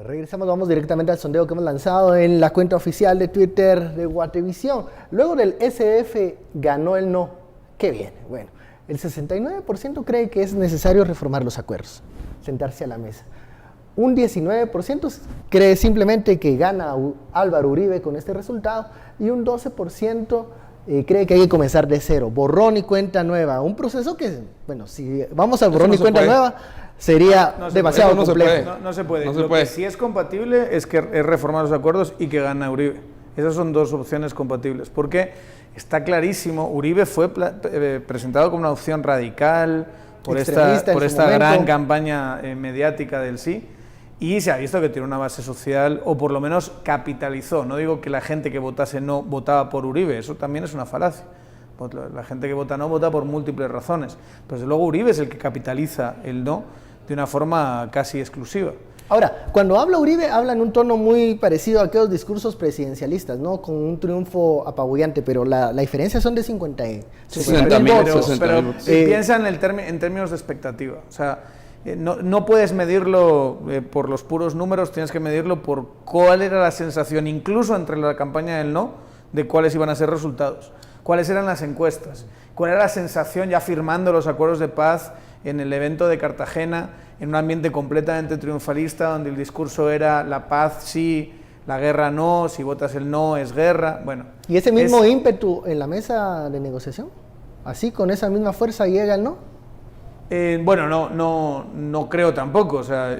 Regresamos, vamos directamente al sondeo que hemos lanzado en la cuenta oficial de Twitter de Guatevisión. Luego del SF ganó el no. Qué bien. Bueno, el 69% cree que es necesario reformar los acuerdos, sentarse a la mesa. Un 19% cree simplemente que gana Álvaro Uribe con este resultado y un 12% cree que hay que comenzar de cero, borrón y cuenta nueva. Un proceso que, bueno, si vamos a borrón y cuenta nueva, sería demasiado complejo. No se puede. Lo que sí es compatible es reformar los acuerdos y que gane Uribe. Esas son dos opciones compatibles, porque está clarísimo, Uribe fue presentado como una opción radical por esta gran campaña mediática del sí, y se ha visto que tiene una base social, o por lo menos capitalizó. No digo que la gente que votase no votaba por Uribe, eso también es una falacia. La gente que vota no vota por múltiples razones, pero desde luego Uribe es el que capitaliza el no de una forma casi exclusiva. Ahora, cuando habla Uribe, habla en un tono muy parecido a aquellos discursos presidencialistas, ¿no? Con un triunfo apabullante, pero la diferencia son de 50.000 votos. Pero piensa en términos de expectativa. O sea, no puedes medirlo por los puros números, tienes que medirlo por cuál era la sensación, incluso entre la campaña del no, de cuáles iban a ser resultados, cuáles eran las encuestas, cuál era la sensación ya firmando los acuerdos de paz en el evento de Cartagena, en un ambiente completamente triunfalista, donde el discurso era la paz sí, la guerra no, si votas el no es guerra. Bueno, ¿y ese mismo ímpetu en la mesa de negociación? ¿Así, con esa misma fuerza llega el no? Bueno, no creo tampoco. O sea,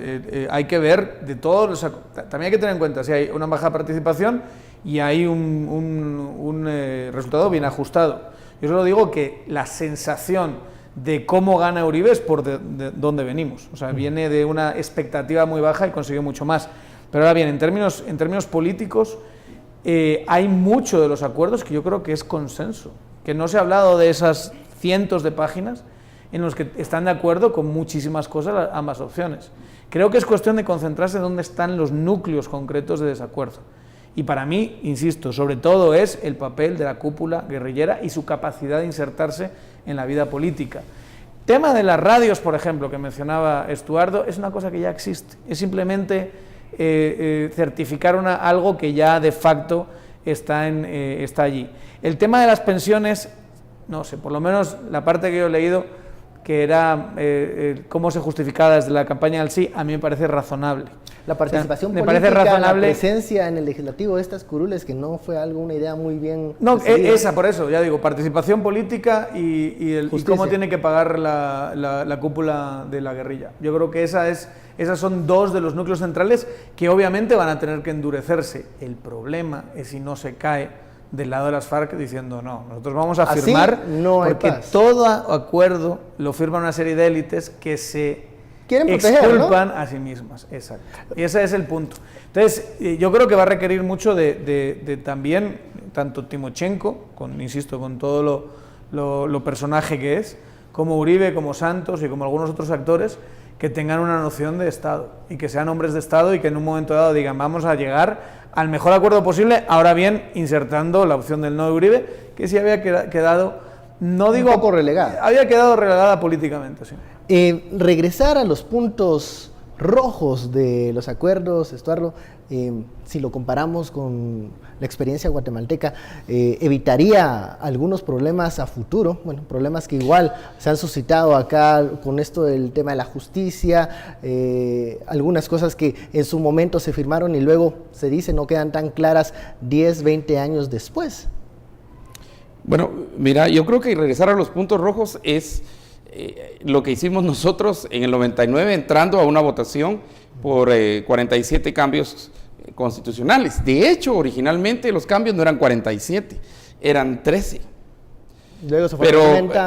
hay que ver de todos los... También hay que tener en cuenta si hay una baja participación y hay un resultado bien ajustado. Yo solo digo que la sensación de cómo gana Uribe es por de dónde venimos. O sea, viene de una expectativa muy baja y consiguió mucho más. Pero ahora bien, en términos políticos, hay mucho de los acuerdos que yo creo que es consenso, que no se ha hablado de esas cientos de páginas en los que están de acuerdo con muchísimas cosas ambas opciones. Creo que es cuestión de concentrarse en dónde están los núcleos concretos de desacuerdo. Y para mí, insisto, sobre todo es el papel de la cúpula guerrillera y su capacidad de insertarse en la vida política. Tema de las radios, por ejemplo, que mencionaba Estuardo, es una cosa que ya existe. Es simplemente certificar algo que ya de facto está allí. El tema de las pensiones, no sé, por lo menos la parte que yo he leído, que era cómo se justificaba desde la campaña del sí, a mí me parece razonable. La participación me política, parece razonable. La presencia en el legislativo de estas curules, que no fue una idea muy bien... No, esa, por eso, ya digo, participación política y cómo tiene que pagar la cúpula de la guerrilla. Yo creo que esas son dos de los núcleos centrales que obviamente van a tener que endurecerse. El problema es si no se cae del lado de las FARC diciendo no, nosotros vamos a firmar, porque todo acuerdo lo firman una serie de élites que se exculpan a sí mismas. Exacto. Y ese es el punto. Entonces, yo creo que va a requerir mucho de también, tanto Timochenko, insisto, con todo lo personaje que es, como Uribe, como Santos y como algunos otros actores, que tengan una noción de Estado y que sean hombres de Estado y que en un momento dado digan vamos a llegar al mejor acuerdo posible, ahora bien, insertando la opción del no de Uribe, que sí había quedado, no digo... un poco relegada. Había quedado relegada políticamente, sí. Regresar a los puntos rojos de los acuerdos, Estuardo, si lo comparamos con la experiencia guatemalteca, evitaría algunos problemas a futuro, bueno, problemas que igual se han suscitado acá con esto del tema de la justicia, algunas cosas que en su momento se firmaron y luego se dice no quedan tan claras 10, 20 años después. Bueno, mira, yo creo que regresar a los puntos rojos es lo que hicimos nosotros en el 99, entrando a una votación por 47 cambios constitucionales. De hecho, originalmente los cambios no eran 47, eran 13. Luego se fue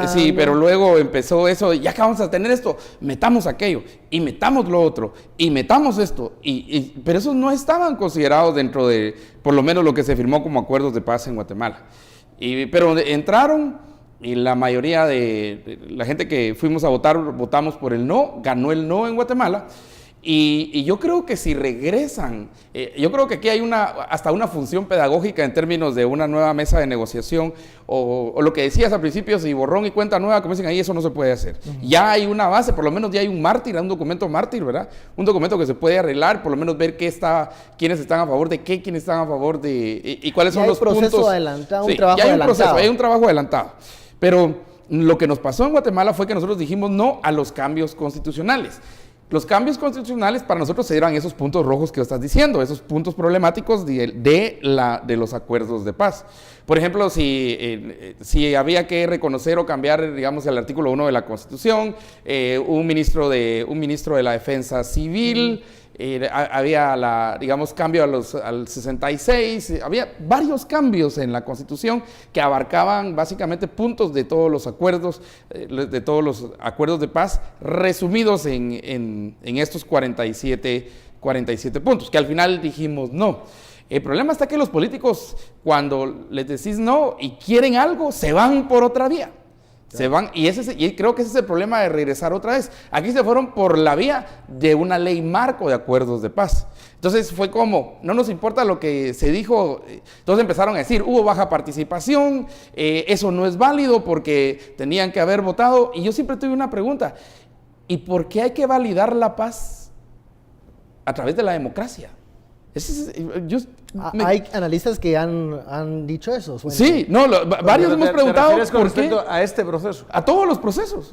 sí, pero luego empezó eso, ya que vamos a tener esto, metamos aquello, y metamos lo otro, y metamos esto, pero esos no estaban considerados dentro de, por lo menos lo que se firmó como acuerdos de paz en Guatemala. Pero entraron, y la mayoría de la gente que fuimos a votar, votamos por el no, ganó el no en Guatemala, Y yo creo que si regresan, yo creo que aquí hay hasta una función pedagógica en términos de una nueva mesa de negociación, o lo que decías al principio, si borrón y cuenta nueva, como dicen ahí, eso no se puede hacer. Ya hay una base, por lo menos ya hay un mártir, un documento mártir, ¿verdad? Un documento que se puede arreglar, por lo menos ver quiénes están a favor de qué, quiénes están a favor de, y cuáles son los puntos. Hay un proceso adelantado, un trabajo ya hay un adelantado. proceso, hay un trabajo adelantado. Pero lo que nos pasó en Guatemala fue que nosotros dijimos no a los cambios constitucionales. Los cambios constitucionales para nosotros eran esos puntos rojos que estás diciendo, esos puntos problemáticos de los acuerdos de paz. Por ejemplo, si había que reconocer o cambiar, digamos, el artículo 1 de la Constitución, un ministro de la Defensa Civil, había cambio al 66, había varios cambios en la Constitución que abarcaban básicamente puntos de todos los acuerdos, de paz, resumidos en estos 47 puntos, que al final dijimos no. El problema está que los políticos, cuando les decís no y quieren algo, se van por otra vía. Se van, y creo que ese es el problema de regresar otra vez. Aquí se fueron por la vía de una ley marco de acuerdos de paz. Entonces fue como, no nos importa lo que se dijo. Entonces empezaron a decir, hubo baja participación, eso no es válido porque tenían que haber votado. Y yo siempre tuve una pregunta, ¿y por qué hay que validar la paz a través de la democracia? Hay analistas que han dicho eso. Sí, no, varios hemos preguntado por qué a este proceso. A todos los procesos,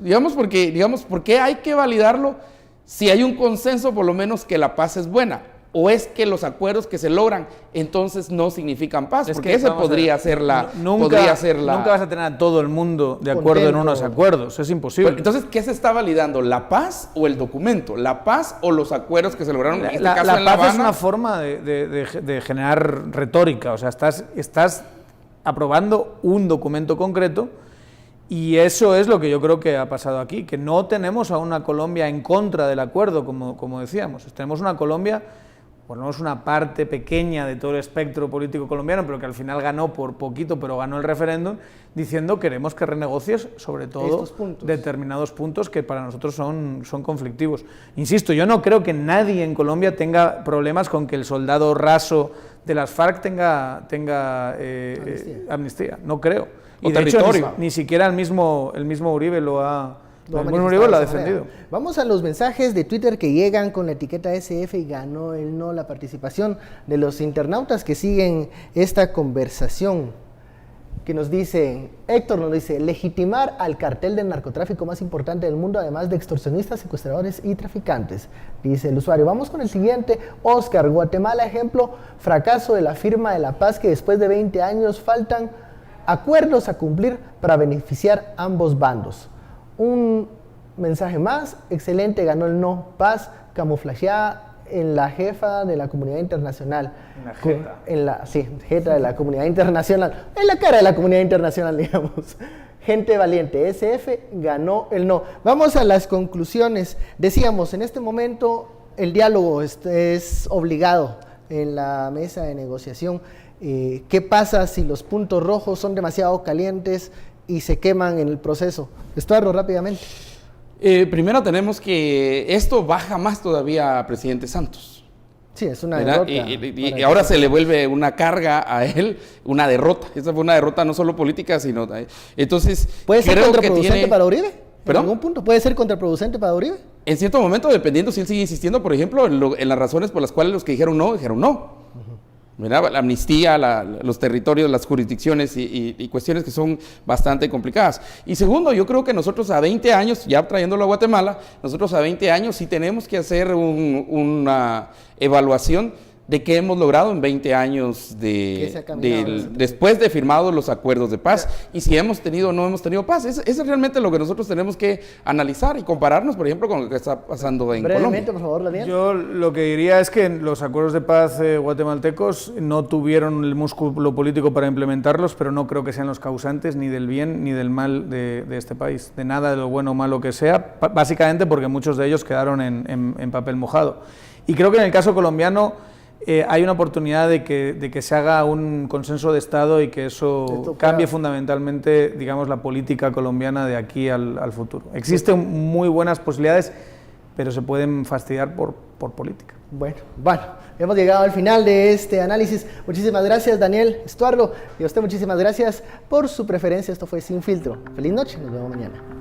¿por qué hay que validarlo si hay un consenso por lo menos que la paz es buena? ¿O es que los acuerdos que se logran entonces no significan paz? Porque esa podría ser la... Nunca vas a tener a todo el mundo de acuerdo en unos acuerdos, es imposible. Entonces, ¿qué se está validando? ¿La paz o el documento? ¿La paz o los acuerdos que se lograron? En este caso, la en La paz Habana. es una forma de generar retórica, o sea, estás aprobando un documento concreto. Y eso es lo que yo creo que ha pasado aquí, que no tenemos a una Colombia en contra del acuerdo, como decíamos. Tenemos una Colombia, bueno, no es una parte pequeña de todo el espectro político colombiano, pero que al final ganó por poquito, pero ganó el referéndum, diciendo queremos que renegocies sobre todo determinados puntos que para nosotros son conflictivos. Insisto, yo no creo que nadie en Colombia tenga problemas con que el soldado raso de las FARC tenga amnistía, no creo. Y de hecho, ni siquiera el mismo Uribe lo ha defendido. Vamos a los mensajes de Twitter que llegan con la etiqueta SF y ganó el no, la participación de los internautas que siguen esta conversación. Que nos dice, Héctor nos dice, legitimar al cartel del narcotráfico más importante del mundo, además de extorsionistas, secuestradores y traficantes, dice el usuario. Vamos con el siguiente, Oscar, Guatemala, ejemplo, fracaso de la firma de la paz, que después de 20 años faltan acuerdos a cumplir para beneficiar ambos bandos. Un mensaje más, excelente, ganó el no, paz camuflajeada en la jefa de la comunidad internacional. Jeta de la comunidad internacional, en la cara de la comunidad internacional, digamos. Gente valiente, SF ganó el no. Vamos a las conclusiones. Decíamos, en este momento el diálogo es obligado en la mesa de negociación. ¿Qué pasa si los puntos rojos son demasiado calientes y se queman en el proceso? Estuardo, rápidamente. Primero tenemos que esto baja más todavía a presidente Santos. Sí, es una derrota. Y ahora se le vuelve una carga a él, una derrota. Esa fue una derrota no solo política, sino... Entonces, ¿puede ser contraproducente para Uribe? ¿Perdón? ¿En algún punto puede ser contraproducente para Uribe? En cierto momento, dependiendo si él sigue insistiendo, por ejemplo, en las razones por las cuales los que dijeron no. Mira, la amnistía, los territorios, las jurisdicciones y cuestiones que son bastante complicadas. Y segundo, yo creo que nosotros a 20 años, ya trayéndolo a Guatemala, nosotros a 20 años sí tenemos que hacer una evaluación de qué hemos logrado en 20 años después de firmados los acuerdos de paz, y si hemos tenido o no hemos tenido paz. Eso es realmente lo que nosotros tenemos que analizar y compararnos, por ejemplo, con lo que está pasando en Colombia. Por favor, Daniel. Yo lo que diría es que los acuerdos de paz guatemaltecos no tuvieron el músculo político para implementarlos, pero no creo que sean los causantes ni del bien ni del mal de este país, de nada de lo bueno o malo que sea, básicamente porque muchos de ellos quedaron en papel mojado. Y creo que en el caso colombiano hay una oportunidad de que se haga un consenso de Estado y que eso cambie fundamentalmente, digamos, la política colombiana de aquí al futuro. Existen muy buenas posibilidades pero se pueden fastidiar por política. Bueno, hemos llegado al final de este análisis. Muchísimas gracias, Daniel Estuardo, y a usted muchísimas gracias por su preferencia. Esto fue Sin Filtro. Feliz noche, nos vemos mañana.